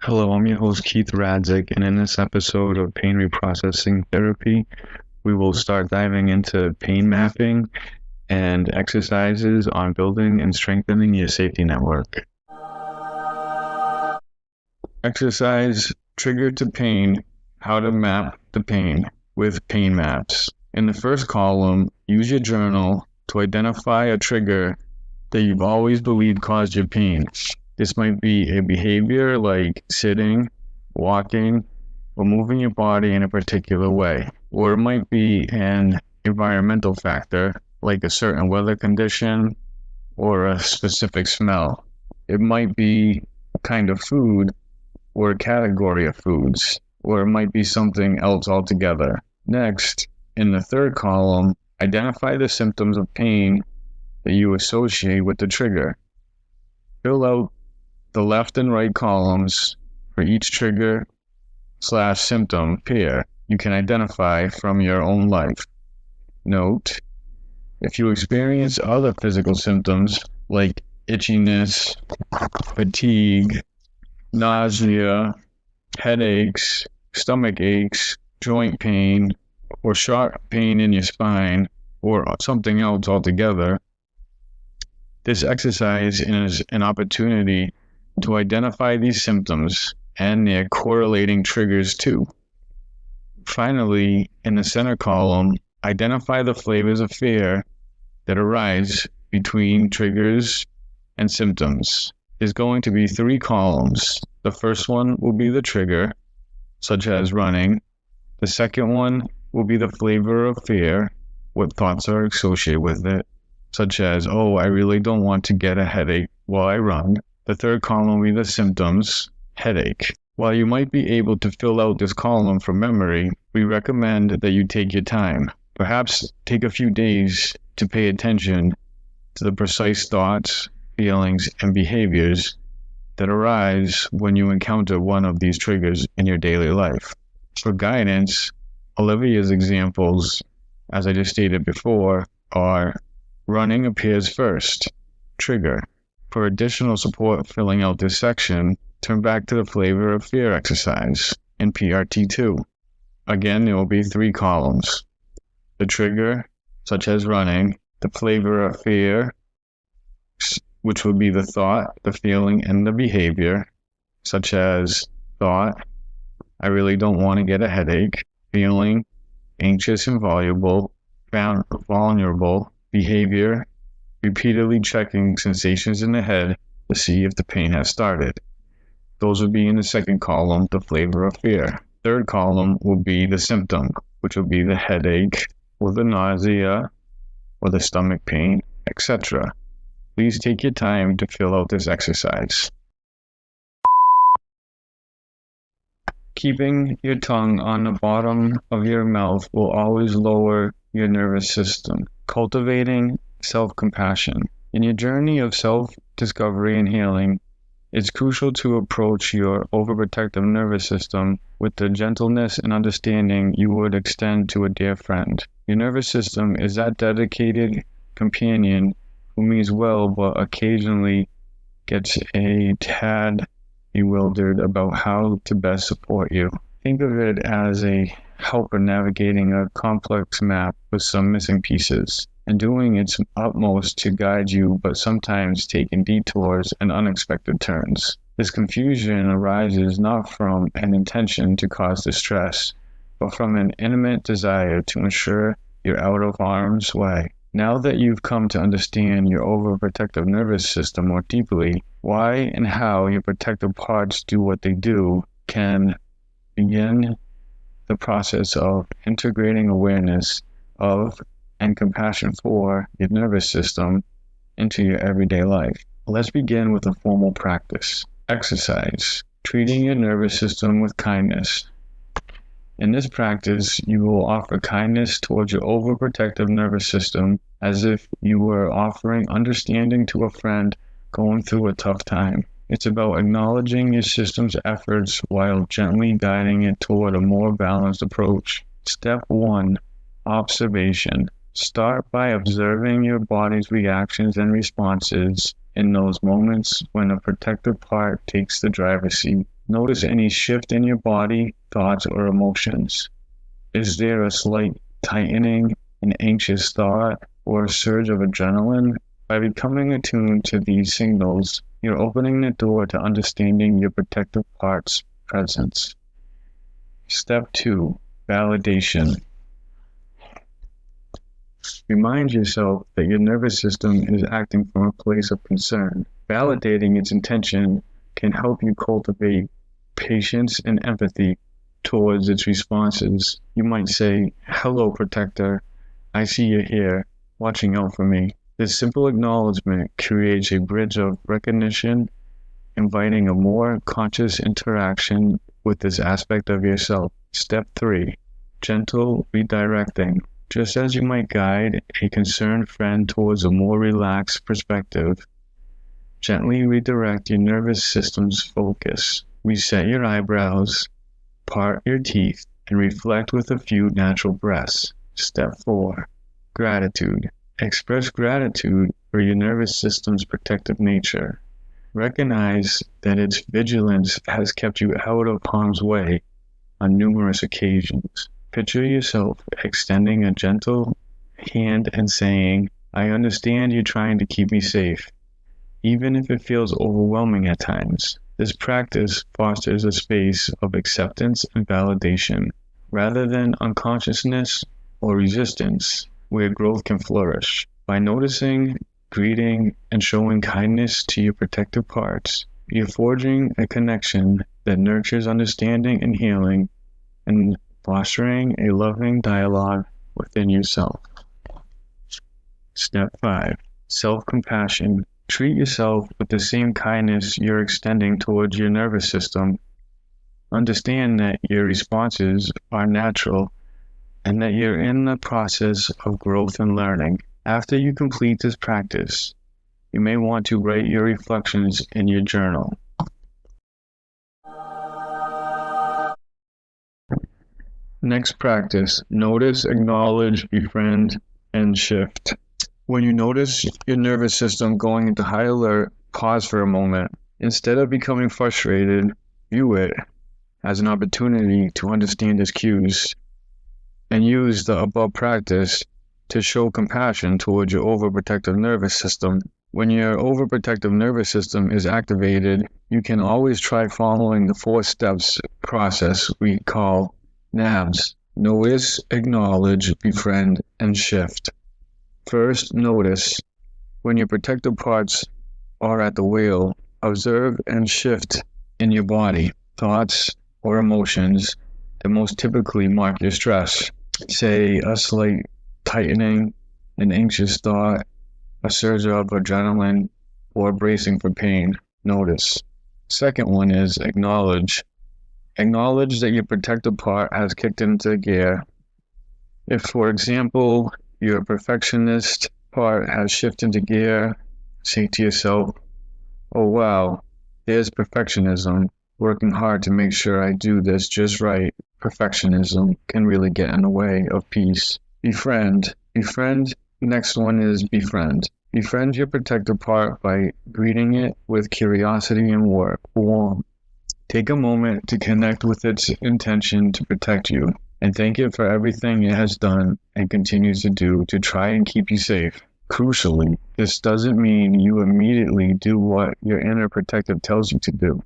Hello, I'm your host Keith Radzik, and in this episode of Pain Reprocessing Therapy, we will start diving into pain mapping and exercises on building and strengthening your safety network. Exercise Trigger to Pain: How to Map the Pain with Pain Maps. In the first column, use your journal to identify a trigger that you've always believed caused your pain. This might be a behavior like sitting, walking, or moving your body in a particular way. Or it might be an environmental factor like a certain weather condition or a specific smell. It might be a kind of food or a category of foods, or it might be something else altogether. Next, in the third column, identify the symptoms of pain that you associate with the trigger. Fill out the left and right columns for each trigger/symptom pair you can identify from your own life. Note, if you experience other physical symptoms like itchiness, fatigue, nausea, headaches, stomach aches, joint pain, or sharp pain in your spine, or something else altogether, this exercise is an opportunity to identify these symptoms and their correlating triggers too. Finally, in the center column, identify the flavors of fear that arise between triggers and symptoms. There's going to be 3 columns. The first one will be the trigger, such as running. The second one will be the flavor of fear, what thoughts are associated with it, such as, oh, I really don't want to get a headache while I run. The third column will be the symptoms, headache. While you might be able to fill out this column from memory, we recommend that you take your time. Perhaps take a few days to pay attention to the precise thoughts, feelings, and behaviors that arise when you encounter one of these triggers in your daily life. For guidance, Olivia's examples, as I just stated before, are running appears first, trigger. For additional support filling out this section, turn back to the flavor of fear exercise in PRT2. Again, there will be 3 columns. The trigger, such as running, the flavor of fear, which would be the thought, the feeling, and the behavior, such as thought, I really don't want to get a headache, feeling, anxious and vulnerable, behavior, repeatedly checking sensations in the head to see if the pain has started. Those would be in the second column, the flavor of fear. Third column will be the symptom, which will be the headache, or the nausea, or the stomach pain, etc. Please take your time to fill out this exercise. Keeping your tongue on the bottom of your mouth will always lower your nervous system. Cultivating self-compassion. In your journey of self-discovery and healing, it's crucial to approach your overprotective nervous system with the gentleness and understanding you would extend to a dear friend. Your nervous system is that dedicated companion who means well but occasionally gets a tad bewildered about how to best support you. Think of it as a helper navigating a complex map with some missing pieces, and doing its utmost to guide you, but sometimes taking detours and unexpected turns. This confusion arises not from an intention to cause distress, but from an intimate desire to ensure you're out of harm's way. Now that you've come to understand your overprotective nervous system more deeply, why and how your protective parts do what they do, can begin the process of integrating awareness of and compassion for your nervous system into your everyday life. Let's begin with a formal practice. Exercise. Treating your nervous system with kindness. In this practice, you will offer kindness towards your overprotective nervous system as if you were offering understanding to a friend going through a tough time. It's about acknowledging your system's efforts while gently guiding it toward a more balanced approach. Step 1. Observation. Start by observing your body's reactions and responses in those moments when a protective part takes the driver's seat. Notice any shift in your body, thoughts, or emotions. Is there a slight tightening, an anxious thought, or a surge of adrenaline? By becoming attuned to these signals, you're opening the door to understanding your protective part's presence. Step 2. Validation. Remind yourself that your nervous system is acting from a place of concern. Validating its intention can help you cultivate patience and empathy towards its responses. You might say, "Hello, protector. I see you here, watching out for me." This simple acknowledgement creates a bridge of recognition, inviting a more conscious interaction with this aspect of yourself. Step 3. Gentle redirecting. Just as you might guide a concerned friend towards a more relaxed perspective, gently redirect your nervous system's focus. Reset your eyebrows, part your teeth, and reflect with a few natural breaths. Step 4. Gratitude. Express gratitude for your nervous system's protective nature. Recognize that its vigilance has kept you out of harm's way on numerous occasions. Picture yourself extending a gentle hand and saying, "I understand you're trying to keep me safe," even if it feels overwhelming at times. This practice fosters a space of acceptance and validation, rather than unconsciousness or resistance, where growth can flourish. By noticing, greeting, and showing kindness to your protective parts, you're forging a connection that nurtures understanding and healing, and fostering a loving dialogue within yourself. Step 5. Self-compassion. Treat yourself with the same kindness you're extending towards your nervous system. Understand that your responses are natural and that you're in the process of growth and learning. After you complete this practice, you may want to write your reflections in your journal. Next practice, notice, acknowledge, befriend, and shift. When you notice your nervous system going into high alert, pause for a moment. Instead of becoming frustrated, view it as an opportunity to understand its cues, and use the above practice to show compassion towards your overprotective nervous system. When your overprotective nervous system is activated, you can always try following the 4 steps process we call NABs. Notice, acknowledge, befriend, and shift. First, notice. When your protective parts are at the wheel, observe and shift in your body, thoughts or emotions that most typically mark your stress. Say a slight tightening, an anxious thought, a surge of adrenaline, or bracing for pain. Notice. Second one is acknowledge. Acknowledge that your protective part has kicked into gear. If, for example, your perfectionist part has shifted into gear, say to yourself, "Oh wow, there's perfectionism, working hard to make sure I do this just right." Perfectionism can really get in the way of peace. Befriend. Next one is befriend. Befriend your protective part by greeting it with curiosity and warmth. Take a moment to connect with its intention to protect you, and thank it for everything it has done and continues to do to try and keep you safe. Crucially, this doesn't mean you immediately do what your inner protective tells you to do.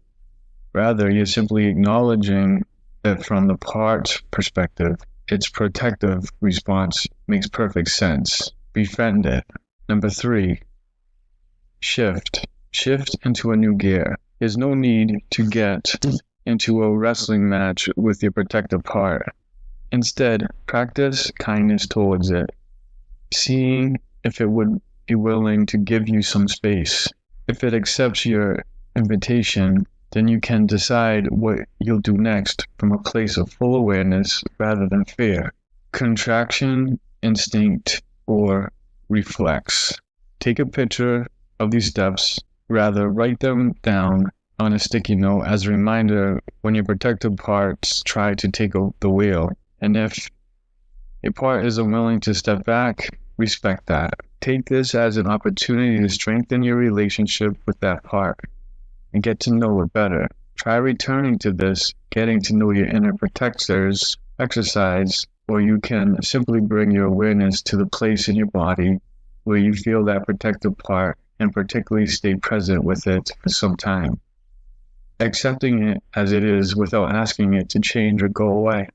Rather, you're simply acknowledging that from the part's perspective, its protective response makes perfect sense. Befriend it. Number 3, shift. Shift into a new gear. There's no need to get into a wrestling match with your protective part. Instead, practice kindness towards it, seeing if it would be willing to give you some space. If it accepts your invitation, then you can decide what you'll do next from a place of full awareness rather than fear, contraction, instinct, or reflex. Take a picture of these steps. Rather, write them down on a sticky note as a reminder when your protective parts try to take the wheel. And if a part isn't willing to step back, respect that. Take this as an opportunity to strengthen your relationship with that part and get to know it better. Try returning to this, getting to know your inner protectors exercise, or you can simply bring your awareness to the place in your body where you feel that protective part and particularly stay present with it for some time, accepting it as it is without asking it to change or go away.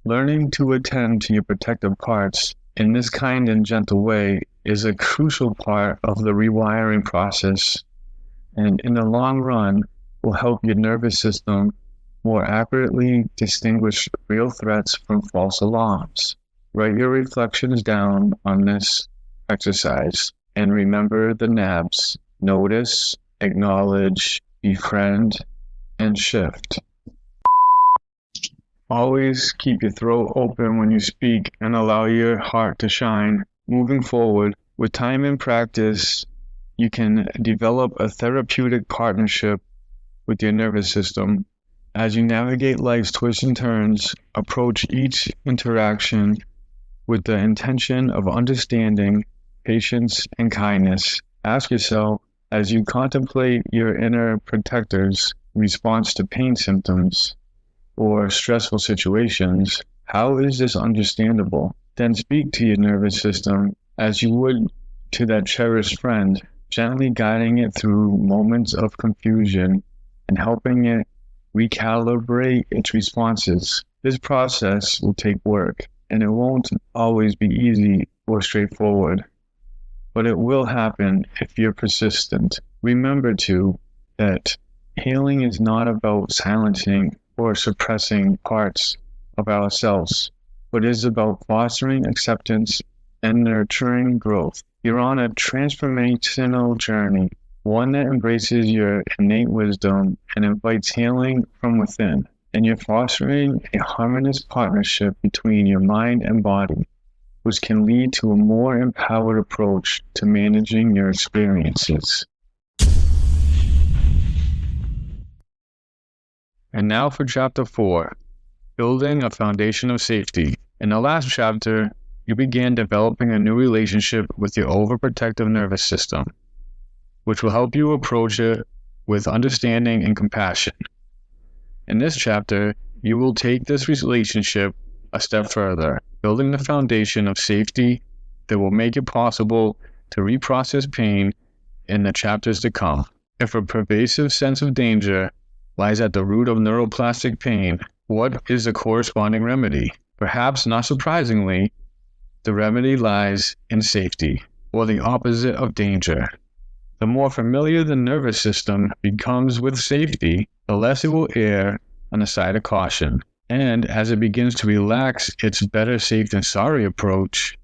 Learning to attend to your protective parts in this kind and gentle way is a crucial part of the rewiring process, and in the long run will help your nervous system more accurately distinguish real threats from false alarms. Write your reflections down on this exercise and remember the NABs: notice, acknowledge, befriend, and shift. Always keep your throat open when you speak and allow your heart to shine. Moving forward, with time and practice, you can develop a therapeutic partnership with your nervous system. As you navigate life's twists and turns, approach each interaction with the intention of understanding, patience, and kindness. Ask yourself, as you contemplate your inner protector's response to pain symptoms or stressful situations, how is this understandable? Then speak to your nervous system as you would to that cherished friend, gently guiding it through moments of confusion and helping it recalibrate its responses. This process will take work, and it won't always be easy or straightforward, but it will happen if you're persistent. Remember, too, that healing is not about silencing or suppressing parts of ourselves, but is about fostering acceptance and nurturing growth. You're on a transformational journey, one that embraces your innate wisdom and invites healing from within, and you're fostering a harmonious partnership between your mind and body, which can lead to a more empowered approach to managing your experiences. And now for Chapter 4, Building a Foundation of Safety. In the last chapter, you began developing a new relationship with your overprotective nervous system, which will help you approach it with understanding and compassion. In this chapter, you will take this relationship a step further, building the foundation of safety that will make it possible to reprocess pain in the chapters to come. If a pervasive sense of danger lies at the root of neuroplastic pain, what is the corresponding remedy? Perhaps not surprisingly, the remedy lies in safety, or the opposite of danger. The more familiar the nervous system becomes with safety, the less it will err on the side of caution. And as it begins to relax its better safe than sorry approach,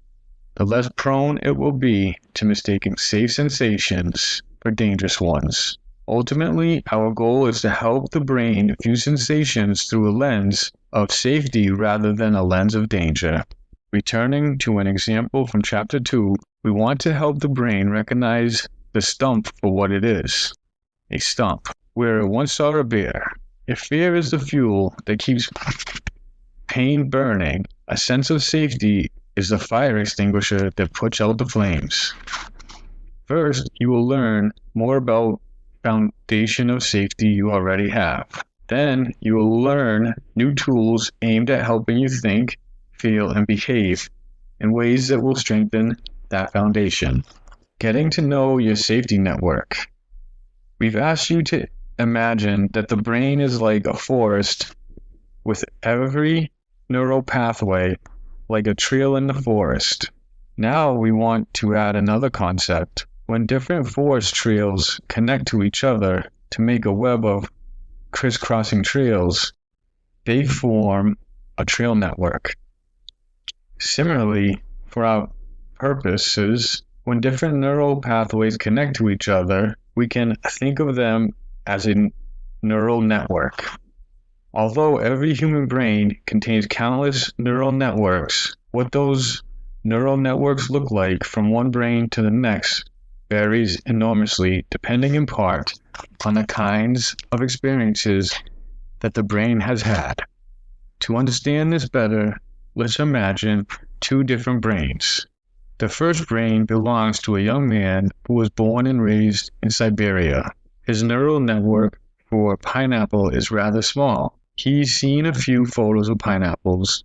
the less prone it will be to mistaking safe sensations for dangerous ones. Ultimately, our goal is to help the brain view sensations through a lens of safety rather than a lens of danger. Returning to an example from Chapter 2, we want to help the brain recognize the stump for what it is, a stump, where it once saw a bear. If fear is the fuel that keeps pain burning, a sense of safety is the fire extinguisher that puts out the flames. First, you will learn more about foundation of safety you already have. Then you will learn new tools aimed at helping you think, feel, and behave in ways that will strengthen that foundation. Getting to know your safety network. We've asked you to imagine that the brain is like a forest with every neural pathway like a trail in the forest. Now we want to add another concept. When different forest trails connect to each other to make a web of crisscrossing trails, they form a trail network. Similarly, for our purposes, when different neural pathways connect to each other, we can think of them as a neural network. Although every human brain contains countless neural networks, what those neural networks look like from one brain to the next varies enormously, depending in part on the kinds of experiences that the brain has had. To understand this better, let's imagine two different brains. The first brain belongs to a young man who was born and raised in Siberia. His neural network for pineapple is rather small. He's seen a few photos of pineapples,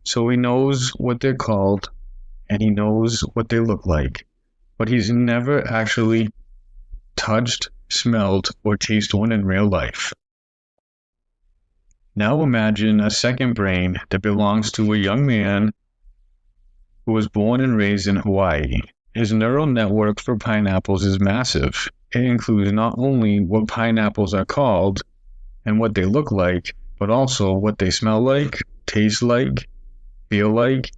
so he knows what they're called and he knows what they look like, but he's never actually touched, smelled, or tasted one in real life. Now imagine a second brain that belongs to a young man who was born and raised in Hawaii. His neural network for pineapples is massive. It includes not only what pineapples are called and what they look like, but also what they smell like, taste like, feel like,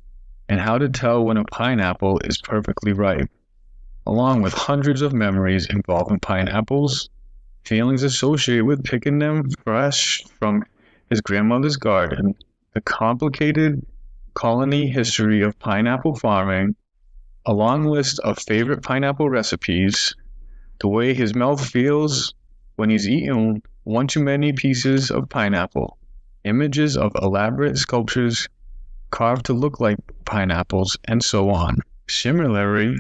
and how to tell when a pineapple is perfectly ripe, along with hundreds of memories involving pineapples, feelings associated with picking them fresh from his grandmother's garden, the complicated colony history of pineapple farming, a long list of favorite pineapple recipes, the way his mouth feels when he's eaten one too many pieces of pineapple, images of elaborate sculptures carved to look like pineapples, and so on. Similarly,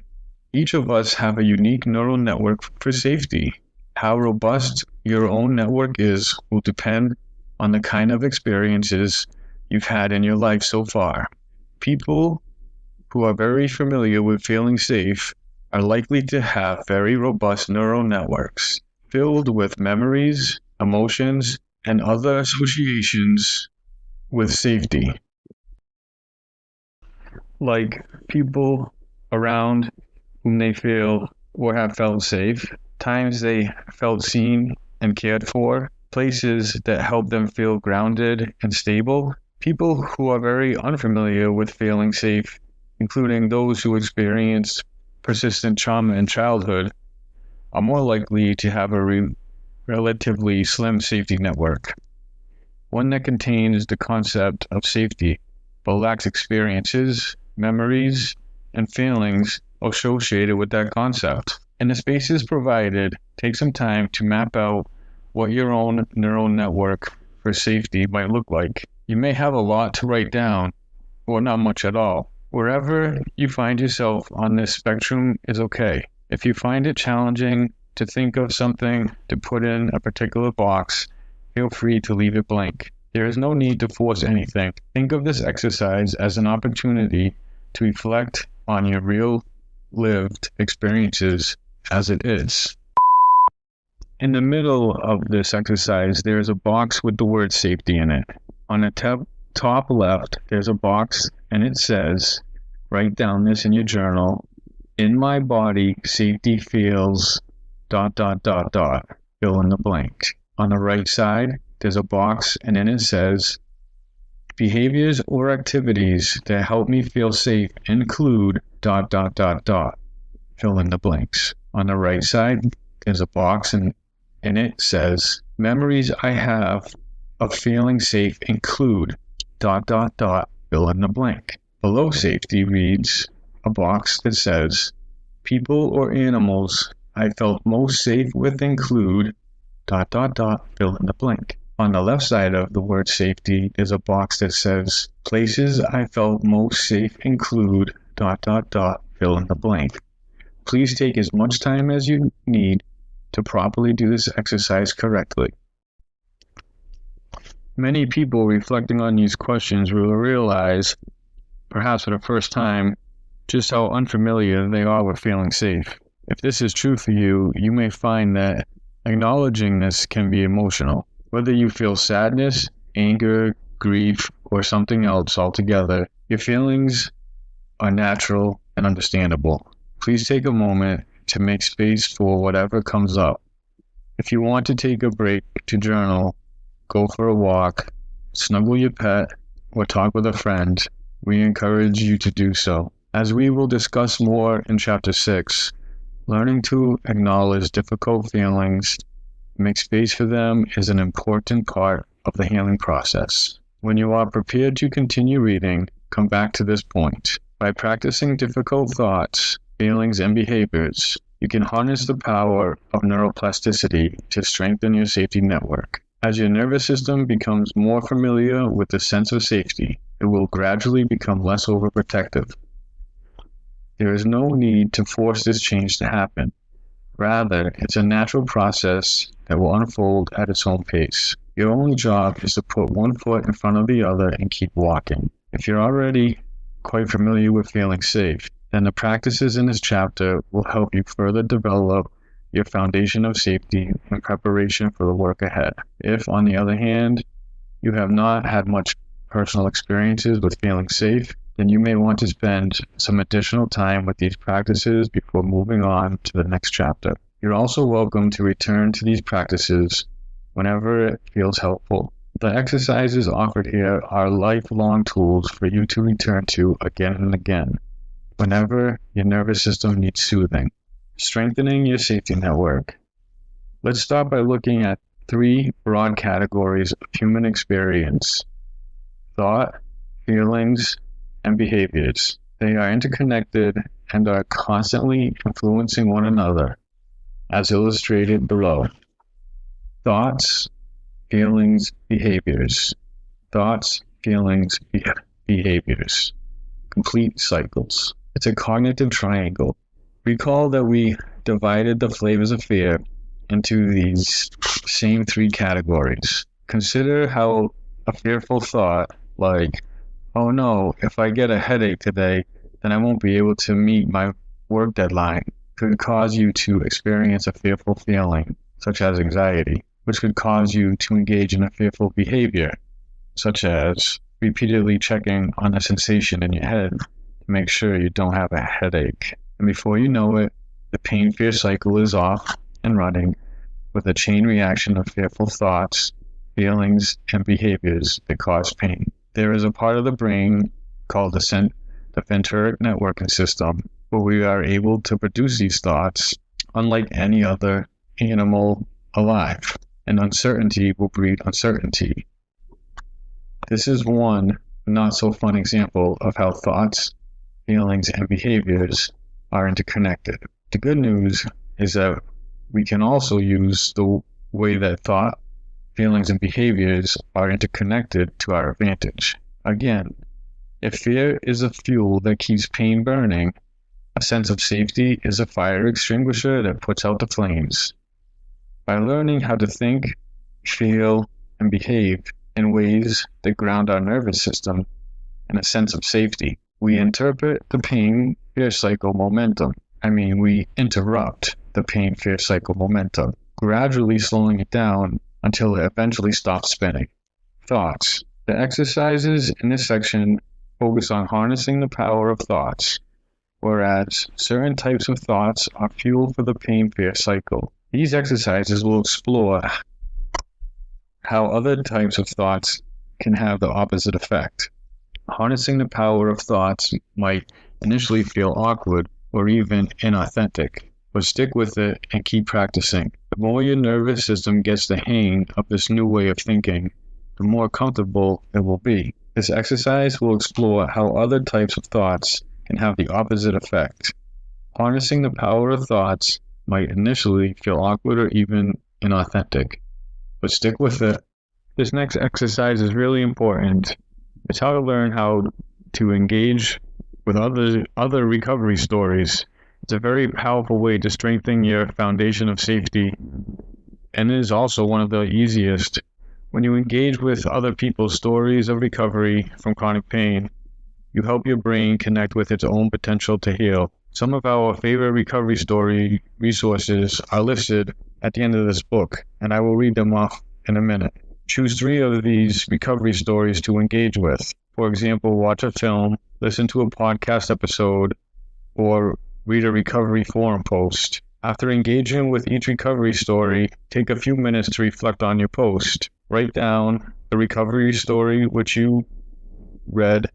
each of us have a unique neural network for safety. How robust your own network is will depend on the kind of experiences you've had in your life so far. People who are very familiar with feeling safe are likely to have very robust neural networks filled with memories, emotions, and other associations with safety. Like people around whom they feel or have felt safe, times they felt seen and cared for, places that help them feel grounded and stable. People who are very unfamiliar with feeling safe, including those who experienced persistent trauma in childhood, are more likely to have a relatively slim safety network, one that contains the concept of safety, but lacks experiences, memories, and feelings associated with that concept. In the spaces provided, take some time to map out what your own neural network for safety might look like. You may have a lot to write down, or not much at all. Wherever you find yourself on this spectrum is okay. If you find it challenging to think of something to put in a particular box, feel free to leave it blank. There is no need to force anything. Think of this exercise as an opportunity to reflect on your real lived experiences as it is. In the middle of this exercise, there is a box with the word safety in it. On the top left, there's a box and it says, write down this in your journal, in my body, safety feels ... fill in the blank. On the right side, there's a box and in it says, behaviors or activities that help me feel safe include ... fill in the blanks. On the right side, there's a box and it says, memories I have of feeling safe include ... fill in the blank. Below safety reads a box that says, people or animals I felt most safe with include ... fill in the blank. On the left side of the word safety is a box that says, places I felt most safe include ... fill in the blank. Please take as much time as you need to properly do this exercise correctly. Many people reflecting on these questions will realize, perhaps for the first time, just how unfamiliar they are with feeling safe. If this is true for you, you may find that acknowledging this can be emotional. Whether you feel sadness, anger, grief, or something else altogether, your feelings are natural and understandable. Please take a moment to make space for whatever comes up. If you want to take a break to journal, go for a walk, snuggle your pet, or talk with a friend, we encourage you to do so. As we will discuss more in Chapter 6, learning to acknowledge difficult feelings, make space for them is an important part of the healing process. When you are prepared to continue reading, come back to this point. By practicing difficult thoughts, feelings, and behaviors, you can harness the power of neuroplasticity to strengthen your safety network. As your nervous system becomes more familiar with the sense of safety, it will gradually become less overprotective. There is no need to force this change to happen. Rather, it's a natural process that will unfold at its own pace. Your only job is to put one foot in front of the other and keep walking. If you're already quite familiar with feeling safe, then the practices in this chapter will help you further develop your foundation of safety in preparation for the work ahead. If, on the other hand, you have not had much personal experiences with feeling safe, then you may want to spend some additional time with these practices before moving on to the next chapter. You're also welcome to return to these practices whenever it feels helpful. The exercises offered here are lifelong tools for you to return to again and again, whenever your nervous system needs soothing. Strengthening your safety network. Let's start by looking at 3 broad categories of human experience: thought, feelings, and behaviors. They are interconnected and are constantly influencing one another, as illustrated below. Thoughts, feelings, behaviors. Thoughts, feelings, behaviors. Complete cycles. It's a cognitive triangle. Recall that we divided the flavors of fear into these same 3 categories. Consider how a fearful thought like, "Oh no, if I get a headache today, then I won't be able to meet my work deadline," could cause you to experience a fearful feeling, such as anxiety, which could cause you to engage in a fearful behavior, such as repeatedly checking on a sensation in your head to make sure you don't have a headache. And before you know it, the pain-fear cycle is off and running with a chain reaction of fearful thoughts, feelings, and behaviors that cause pain. There is a part of the brain called the centric networking system where we are able to produce these thoughts unlike any other animal alive, and uncertainty will breed uncertainty. This is one not so fun example of how thoughts, feelings, and behaviors are interconnected. The good news is that we can also use the way that thought, feelings, and behaviors are interconnected to our advantage. Again, if fear is a fuel that keeps pain burning, a sense of safety is a fire extinguisher that puts out the flames. By learning how to think, feel, and behave in ways that ground our nervous system in a sense of safety, we interrupt the pain-fear cycle momentum, gradually slowing it down until it eventually stops spinning. Thoughts. The exercises in this section focus on harnessing the power of thoughts, whereas certain types of thoughts are fuel for the pain-fear cycle. These exercises will explore how other types of thoughts can have the opposite effect. Harnessing the power of thoughts might initially feel awkward or even inauthentic, but stick with it and keep practicing. The more your nervous system gets the hang of this new way of thinking, the more comfortable it will be. This exercise will explore how other types of thoughts can have the opposite effect. Harnessing the power of thoughts might initially feel awkward or even inauthentic, but stick with it. This next exercise is really important. It's how to learn how to engage with other recovery stories. It's a very powerful way to strengthen your foundation of safety, and it is also one of the easiest. When you engage with other people's stories of recovery from chronic pain, you help your brain connect with its own potential to heal. Some of our favorite recovery story resources are listed at the end of this book, and I will read them off in a minute. Choose 3 of these recovery stories to engage with. For example, watch a film, listen to a podcast episode, or read a recovery forum post. After engaging with each recovery story, take a few minutes to reflect on your post. Write down the recovery story which you read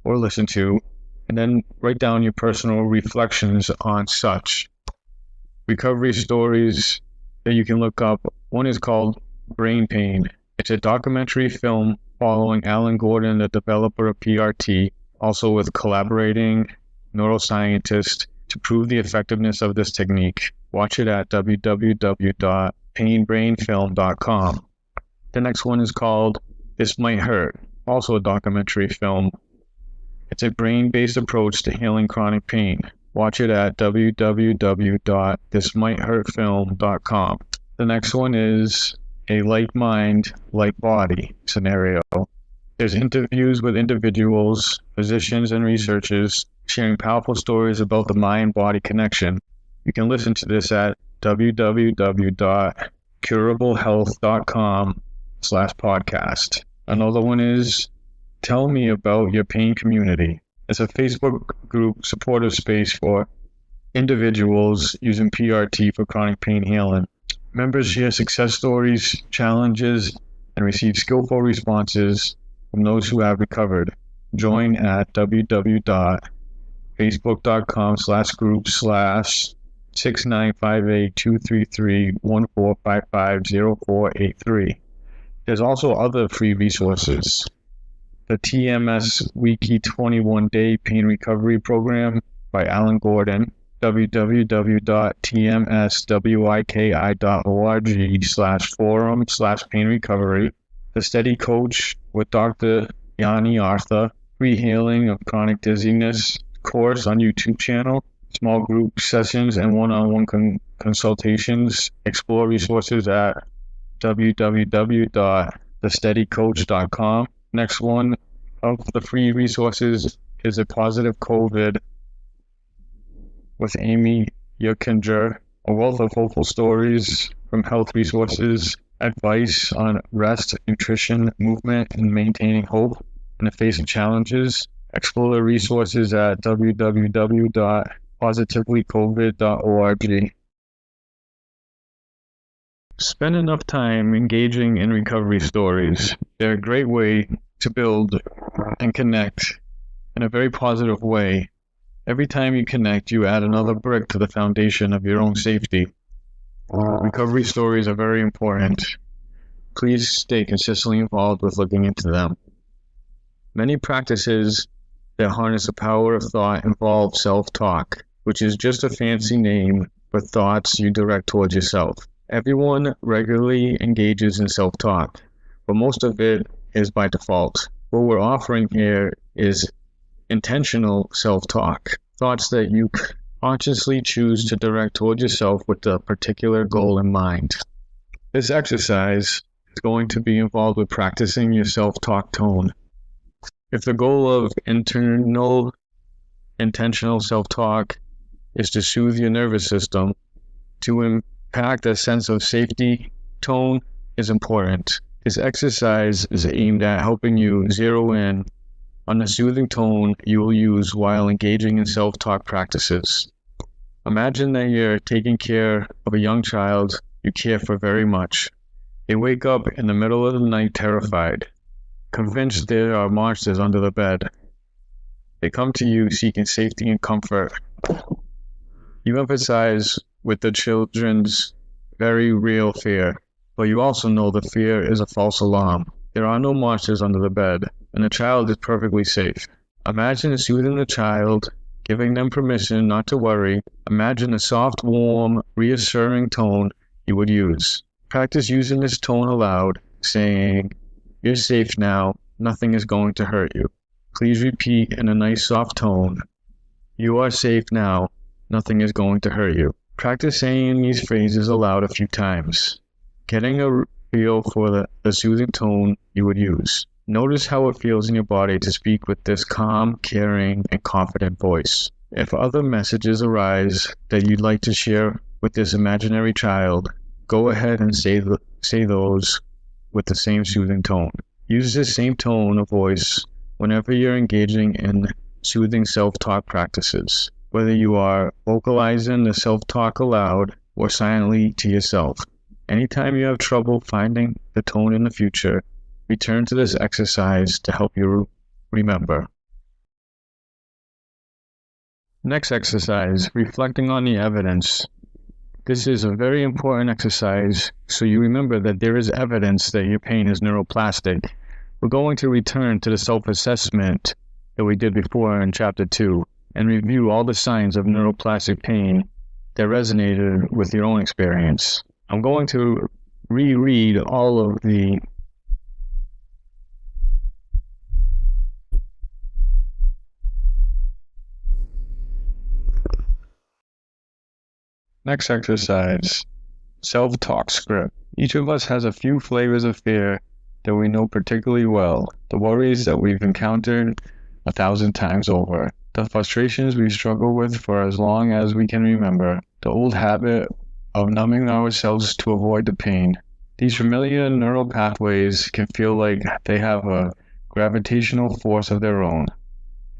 or listened to, and then write down your personal reflections on such. Recovery stories that you can look up. One is called Brain Pain. It's a documentary film following Alan Gordon, the developer of PRT, also with collaborating neuroscientists to prove the effectiveness of this technique. Watch it at www.painbrainfilm.com. The next one is called This Might Hurt, also a documentary film. It's a brain-based approach to healing chronic pain. Watch it at www.thismightHurtFilm.com. The next one is a like mind, like body scenario. There's interviews with individuals, physicians, and researchers sharing powerful stories about the mind-body connection. You can listen to this at www.curablehealth.com/podcast. Another one is Tell Me About Your Pain Community. It's a Facebook group supportive space for individuals using PRT for chronic pain healing. Members share success stories, challenges, and receive skillful responses from those who have recovered. Join at www.facebook.com/group/6958-233-1455-0483. There's also other free resources. The TMS Wiki 21-Day Pain Recovery Program by Alan Gordon, www.tmswiki.org/forum/pain recovery. The Steady Coach with Dr. Yanni Arthur, Free Healing of Chronic Dizziness course on YouTube channel, small group sessions and one-on-one consultations. Explore resources at www.thesteadycoach.com. Next one of the free resources is a Positive COVID with Amy Yokinger, a wealth of hopeful stories from health resources, advice on rest, nutrition, movement, and maintaining hope in the face of challenges. Explore the resources at www.positivelycovid.org. Spend enough time engaging in recovery stories. They're a great way to build and connect in a very positive way. Every time you connect, you add another brick to the foundation of your own safety. Recovery stories are very important. Please stay consistently involved with looking into them. Many practices that harness the power of thought involve self-talk, which is just a fancy name for thoughts you direct towards yourself. Everyone regularly engages in self-talk, but most of it is by default. What we're offering here is intentional self-talk, thoughts that you consciously choose to direct towards yourself with a particular goal in mind. This exercise is going to be involved with practicing your self-talk tone. If the goal of intentional self-talk is to soothe your nervous system, to impact a sense of safety, tone is important. This exercise is aimed at helping you zero in on the soothing tone you will use while engaging in self-talk practices. Imagine that you're taking care of a young child you care for very much. They wake up in the middle of the night terrified, convinced there are monsters under the bed. They come to you seeking safety and comfort. You empathize with the children's very real fear, but you also know the fear is a false alarm. There are no monsters under the bed, and the child is perfectly safe. Imagine soothing the child, giving them permission not to worry. Imagine a soft, warm, reassuring tone you would use. Practice using this tone aloud, saying, "You're safe now, nothing is going to hurt you." Please repeat in a nice soft tone, "You are safe now, nothing is going to hurt you." Practice saying these phrases aloud a few times, getting a feel for the soothing tone you would use. Notice how it feels in your body to speak with this calm, caring, and confident voice. If other messages arise that you'd like to share with this imaginary child, go ahead and say those with the same soothing tone. Use this same tone of voice whenever you're engaging in soothing self-talk practices, whether you are vocalizing the self-talk aloud or silently to yourself. Anytime you have trouble finding the tone in the future, return to this exercise to help you remember. Next exercise, reflecting on the evidence. This is a very important exercise so you remember that there is evidence that your pain is neuroplastic. We're going to return to the self-assessment that we did before in Chapter 2 and review all the signs of neuroplastic pain that resonated with your own experience. I'm going to reread all of the Next exercise, self-talk script. Each of us has a few flavors of fear that we know particularly well. The worries that we've encountered 1,000 times over. The frustrations we struggle with for as long as we can remember. The old habit of numbing ourselves to avoid the pain. These familiar neural pathways can feel like they have a gravitational force of their own,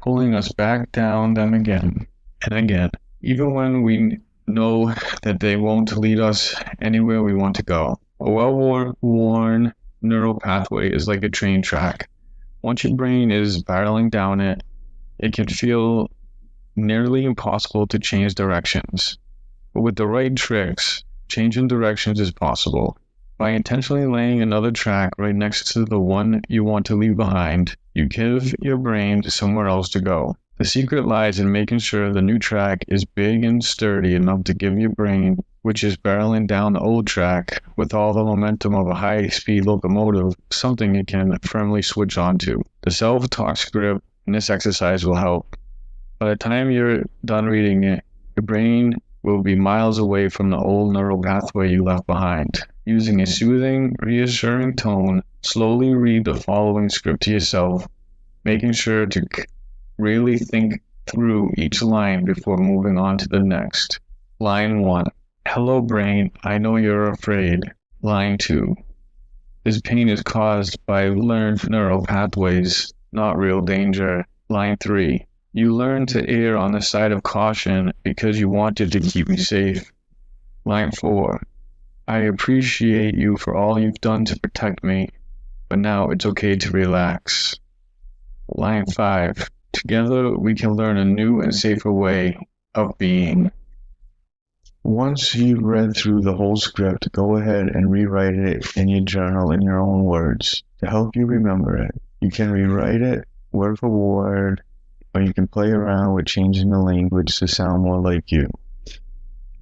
pulling us back down them again and again, even when we know that they won't lead us anywhere we want to go. A well-worn neural pathway is like a train track. Once your brain is barreling down it, it can feel nearly impossible to change directions. But with the right tricks, changing directions is possible. By intentionally laying another track right next to the one you want to leave behind, you give your brain somewhere else to go. The secret lies in making sure the new track is big and sturdy enough to give your brain, which is barreling down the old track with all the momentum of a high-speed locomotive, something it can firmly switch onto. The self-talk script in this exercise will help. By the time you're done reading it, your brain will be miles away from the old neural pathway you left behind. Using a soothing, reassuring tone, slowly read the following script to yourself, making sure to really think through each line before moving on to the next. Line 1. Hello, brain. I know you're afraid. Line 2. This pain is caused by learned neural pathways, not real danger. Line 3. You learned to err on the side of caution because you wanted to keep me safe. Line 4. I appreciate you for all you've done to protect me, but now it's okay to relax. Line 5. Together we can learn a new and safer way of being. Once you've read through the whole script, go ahead and rewrite it in your journal in your own words to help you remember it. You can rewrite it word for word, or you can play around with changing the language to sound more like you.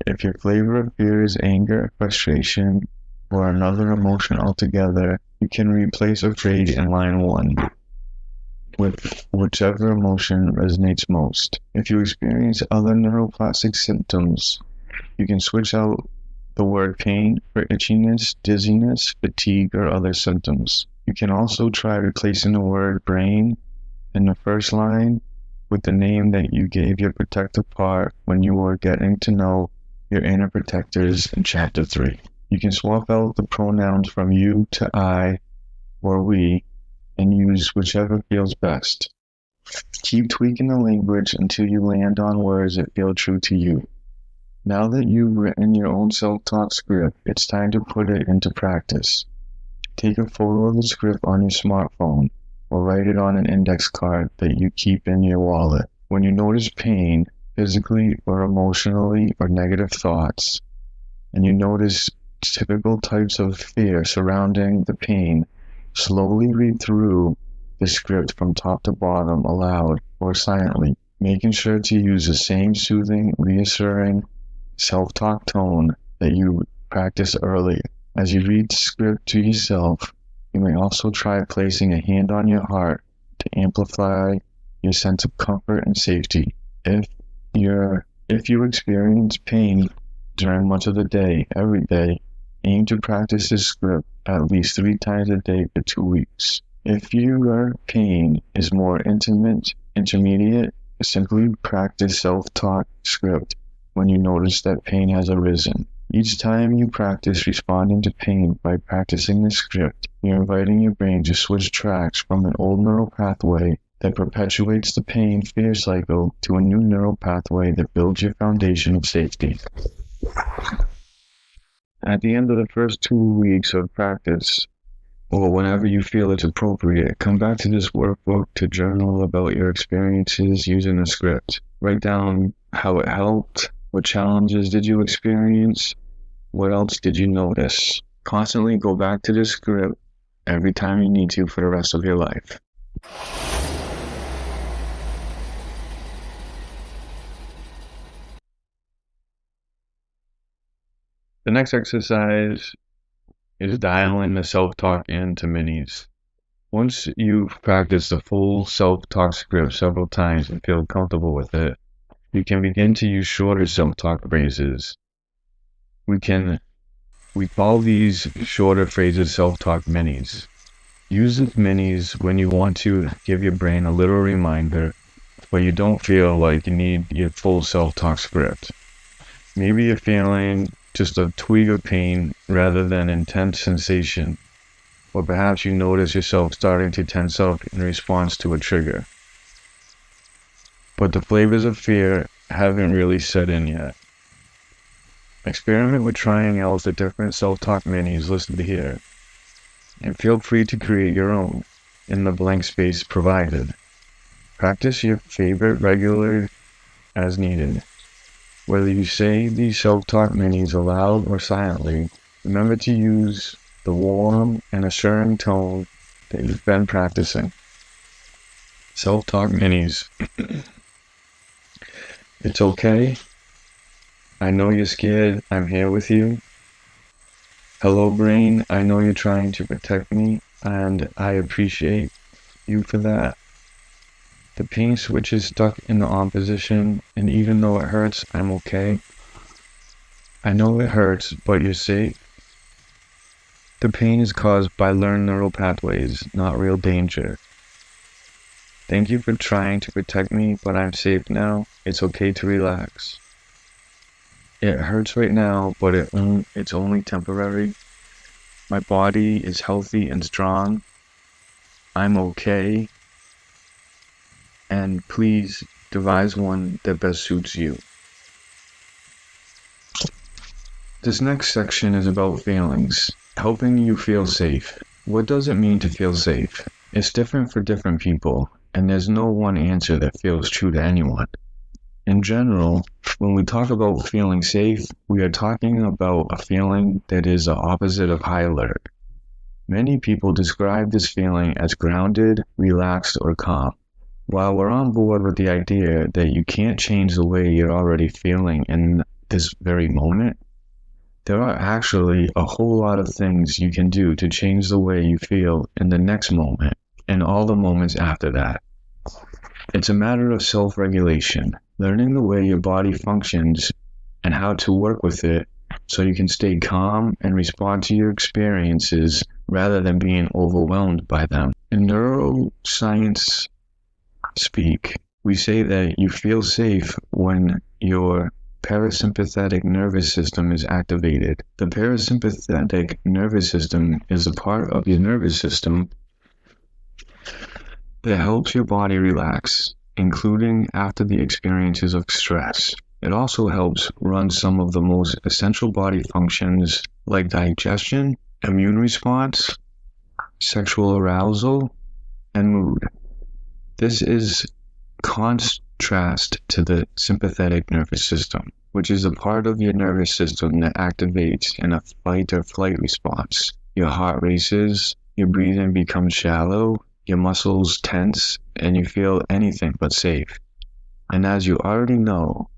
If your flavor of fear is anger, frustration, or another emotion altogether, you can replace afraid in line 1 with whichever emotion resonates most. If you experience other neuroplastic symptoms, you can switch out the word pain for itchiness, dizziness, fatigue, or other symptoms. You can also try replacing the word brain in the first line with the name that you gave your protective part when you were getting to know your inner protectors in Chapter 3. You can swap out the pronouns from you to I or we and use whichever feels best. Keep tweaking the language until you land on words that feel true to you. Now that you've written your own self-talk script, it's time to put it into practice. Take a photo of the script on your smartphone or write it on an index card that you keep in your wallet. When you notice pain, physically or emotionally, or negative thoughts, and you notice typical types of fear surrounding the pain, slowly read through the script from top to bottom aloud or silently, making sure to use the same soothing, reassuring, self-talk tone that you practiced earlier. As you read the script to yourself, you may also try placing a hand on your heart to amplify your sense of comfort and safety. If you experience pain during much of the day, every day, aim to practice this script at least 3 times a day for 2 weeks. If your pain is more intermediate, simply practice self-talk script when you notice that pain has arisen. Each time you practice responding to pain by practicing the script, you're inviting your brain to switch tracks from an old neural pathway that perpetuates the pain fear cycle to a new neural pathway that builds your foundation of safety. At the end of the first 2 weeks of practice, or whenever you feel it's appropriate, come back to this workbook to journal about your experiences using the script. Write down how it helped, what challenges did you experience, what else did you notice. Constantly go back to the script every time you need to for the rest of your life. The next exercise is dialing the self-talk into minis. Once you've practiced the full self-talk script several times and feel comfortable with it, you can begin to use shorter self-talk phrases. We call these shorter phrases self-talk minis. Use these minis when you want to give your brain a little reminder, but you don't feel like you need your full self-talk script. Maybe you're feeling just a twinge of pain rather than intense sensation, or perhaps you notice yourself starting to tense up in response to a trigger. But the flavors of fear haven't really set in yet. Experiment with trying out the different self-talk minis listed here, and feel free to create your own in the blank space provided. Practice your favorite regularly as needed. Whether you say these self-talk minis aloud or silently, remember to use the warm and assuring tone that you've been practicing. Self-talk minis. It's okay. I know you're scared. I'm here with you. Hello, brain. I know you're trying to protect me, and I appreciate you for that. The pain switch is stuck in the on position, and even though it hurts, I'm okay. I know it hurts, but you're safe. The pain is caused by learned neural pathways, not real danger. Thank you for trying to protect me, but I'm safe now. It's okay to relax. It hurts right now, but it's only temporary. My body is healthy and strong. I'm okay. And please devise one that best suits you. This next section is about feelings, helping you feel safe. What does it mean to feel safe? It's different for different people, and there's no one answer that feels true to anyone. In general, when we talk about feeling safe, we are talking about a feeling that is the opposite of high alert. Many people describe this feeling as grounded, relaxed, or calm. While we're on board with the idea that you can't change the way you're already feeling in this very moment, there are actually a whole lot of things you can do to change the way you feel in the next moment and all the moments after that. It's a matter of self-regulation, learning the way your body functions and how to work with it so you can stay calm and respond to your experiences rather than being overwhelmed by them. In neuroscience speak, we say that you feel safe when your parasympathetic nervous system is activated. The parasympathetic nervous system is a part of your nervous system that helps your body relax, including after the experiences of stress. It also helps run some of the most essential body functions like digestion, immune response, sexual arousal, and mood. This is contrast to the sympathetic nervous system, which is a part of your nervous system that activates in a fight or flight response. Your heart races, your breathing becomes shallow, your muscles tense, and you feel anything but safe. And as you already know,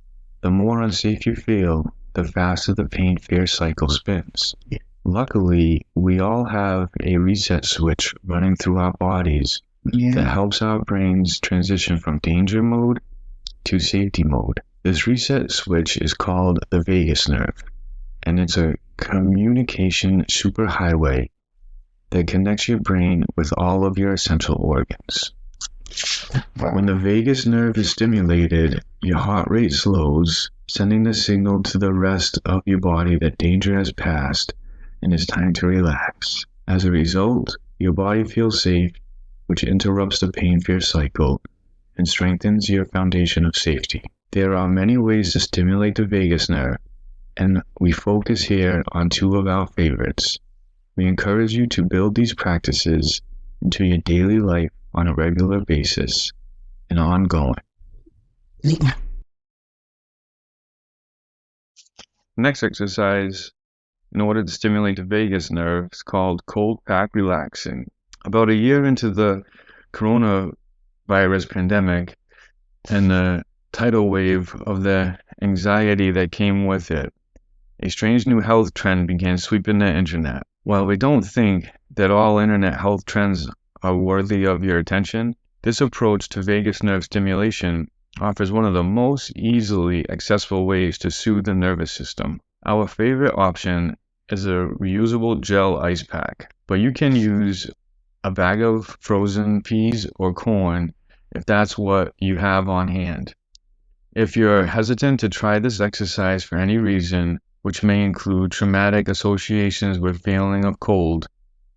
the more unsafe you feel, the faster the pain-fear cycle spins. Luckily, we all have a reset switch running through our bodies that helps our brains transition from danger mode to safety mode. This reset switch is called the vagus nerve, and it's a communication superhighway that connects your brain with all of your essential organs. When the vagus nerve is stimulated, your heart rate slows, sending the signal to the rest of your body that danger has passed and it's time to relax. As a result, your body feels safe, which interrupts the pain-fear cycle and strengthens your foundation of safety. There are many ways to stimulate the vagus nerve, and we focus here on two of our favorites. We encourage you to build these practices into your daily life on a regular basis and ongoing. Next exercise, in order to stimulate the vagus nerve, is called cold pack relaxing. About a year into the coronavirus pandemic and the tidal wave of the anxiety that came with it, a strange new health trend began sweeping the internet. While we don't think that all internet health trends are worthy of your attention, this approach to vagus nerve stimulation offers one of the most easily accessible ways to soothe the nervous system. Our favorite option is a reusable gel ice pack, but you can use a bag of frozen peas or corn if that's what you have on hand. If you're hesitant to try this exercise for any reason, which may include traumatic associations with feeling of cold,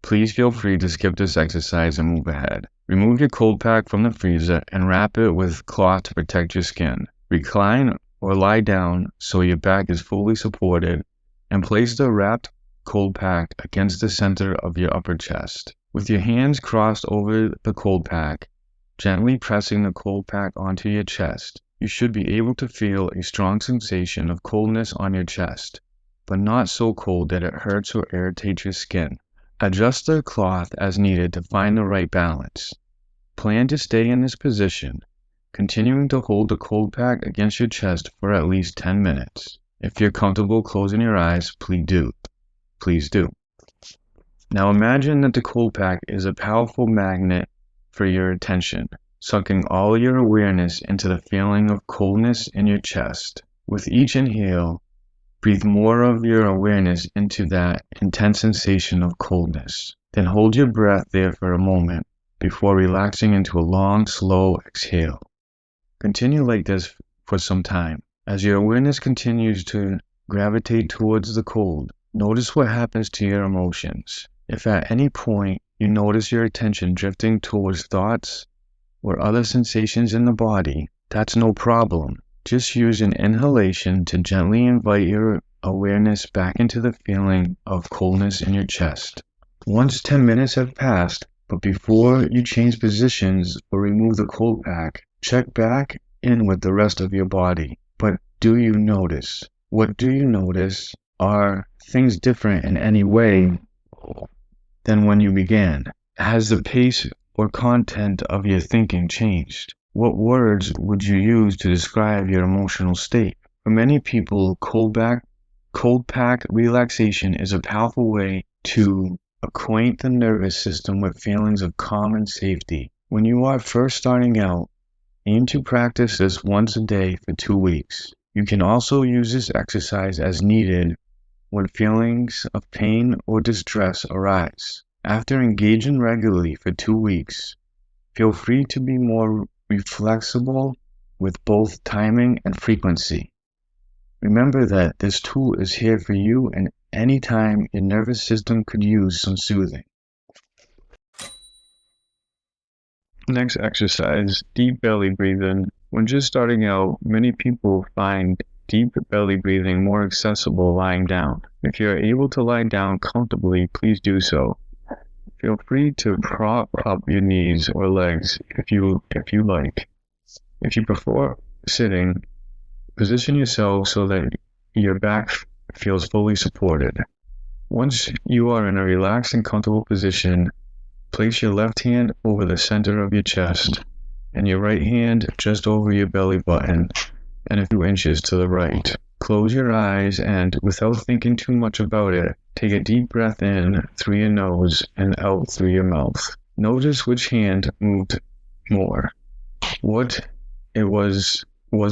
please feel free to skip this exercise and move ahead. Remove your cold pack from the freezer and wrap it with cloth to protect your skin. Recline or lie down so your back is fully supported, and place the wrapped cold pack against the center of your upper chest. With your hands crossed over the cold pack, gently pressing the cold pack onto your chest, you should be able to feel a strong sensation of coldness on your chest, but not so cold that it hurts or irritates your skin. Adjust the cloth as needed to find the right balance. Plan to stay in this position, continuing to hold the cold pack against your chest for at least 10 minutes. If you're comfortable closing your eyes, please do. Now imagine that the cold pack is a powerful magnet for your attention, sucking all your awareness into the feeling of coldness in your chest. With each inhale, breathe more of your awareness into that intense sensation of coldness. Then hold your breath there for a moment before relaxing into a long, slow exhale. Continue like this for some time. As your awareness continues to gravitate towards the cold, notice what happens to your emotions. If at any point you notice your attention drifting towards thoughts or other sensations in the body, that's no problem. Just use an inhalation to gently invite your awareness back into the feeling of coldness in your chest. Once 10 minutes have passed, but before you change positions or remove the cold pack, check back in with the rest of your body. But do you notice? What do you notice? Are things different in any way than when you began? Has the pace or content of your thinking changed? What words would you use to describe your emotional state? For many people, cold pack relaxation is a powerful way to acquaint the nervous system with feelings of calm and safety. When you are first starting out, aim to practice this once a day for 2 weeks. You can also use this exercise as needed when feelings of pain or distress arise. After engaging regularly for 2 weeks, feel free to be more flexible with both timing and frequency. Remember that this tool is here for you and anytime your nervous system could use some soothing. Next exercise, deep belly breathing. When just starting out, many people find deep belly breathing more accessible lying down. If you're able to lie down comfortably, please do so. Feel free to prop up your knees or legs if you like. If you prefer sitting, position yourself so that your back feels fully supported. Once you are in a relaxed and comfortable position, place your left hand over the center of your chest and your right hand just over your belly button and a few inches to the right. Close your eyes and, without thinking too much about it, take a deep breath in through your nose and out through your mouth. Notice which hand moved more. Was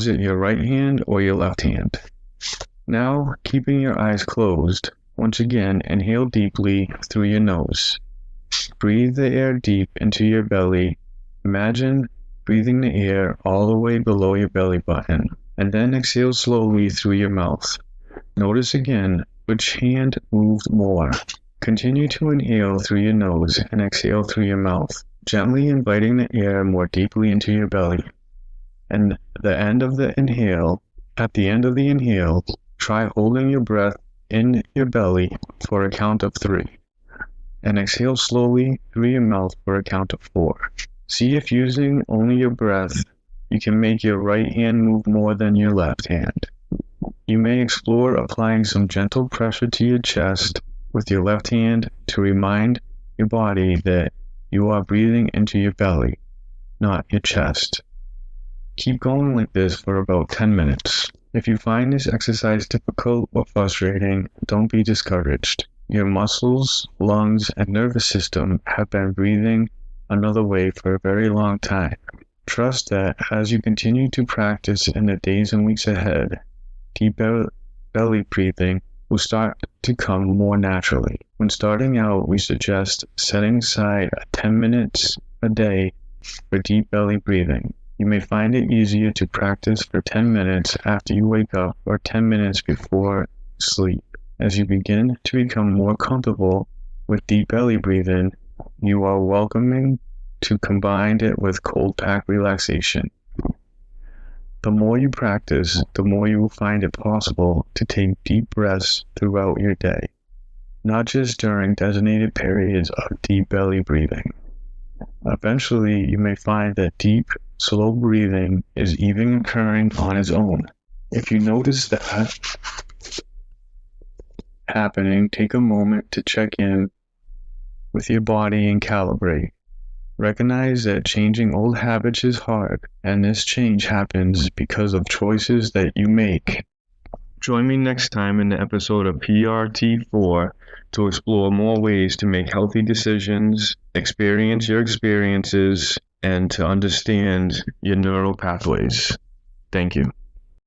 it your right hand or your left hand? Now, keeping your eyes closed, once again, inhale deeply through your nose. Breathe the air deep into your belly. Imagine breathing the air all the way below your belly button, and then exhale slowly through your mouth. Notice again which hand moved more. Continue to inhale through your nose and exhale through your mouth, gently inviting the air more deeply into your belly. And at the end of the inhale, try holding your breath in your belly for a count of 3. And exhale slowly through your mouth for a count of 4. See if using only your breath, you can make your right hand move more than your left hand. You may explore applying some gentle pressure to your chest with your left hand to remind your body that you are breathing into your belly, not your chest. Keep going like this for about 10 minutes. If you find this exercise difficult or frustrating, don't be discouraged. Your muscles, lungs, and nervous system have been breathing another way for a very long time. Trust that as you continue to practice in the days and weeks ahead, deep belly breathing will start to come more naturally. When starting out, we suggest setting aside 10 minutes a day for deep belly breathing. You may find it easier to practice for 10 minutes after you wake up or 10 minutes before sleep. As you begin to become more comfortable with deep belly breathing, you are welcoming to combine it with cold pack relaxation. The more you practice, the more you will find it possible to take deep breaths throughout your day, not just during designated periods of deep belly breathing. Eventually, you may find that deep, slow breathing is even occurring on its own. If you notice that happening, take a moment to check in with your body and calibrate. Recognize that changing old habits is hard, and this change happens because of choices that you make. Join me next time in the episode of PRT4 to explore more ways to make healthy decisions, experience your experiences, and to understand your neural pathways. Thank you.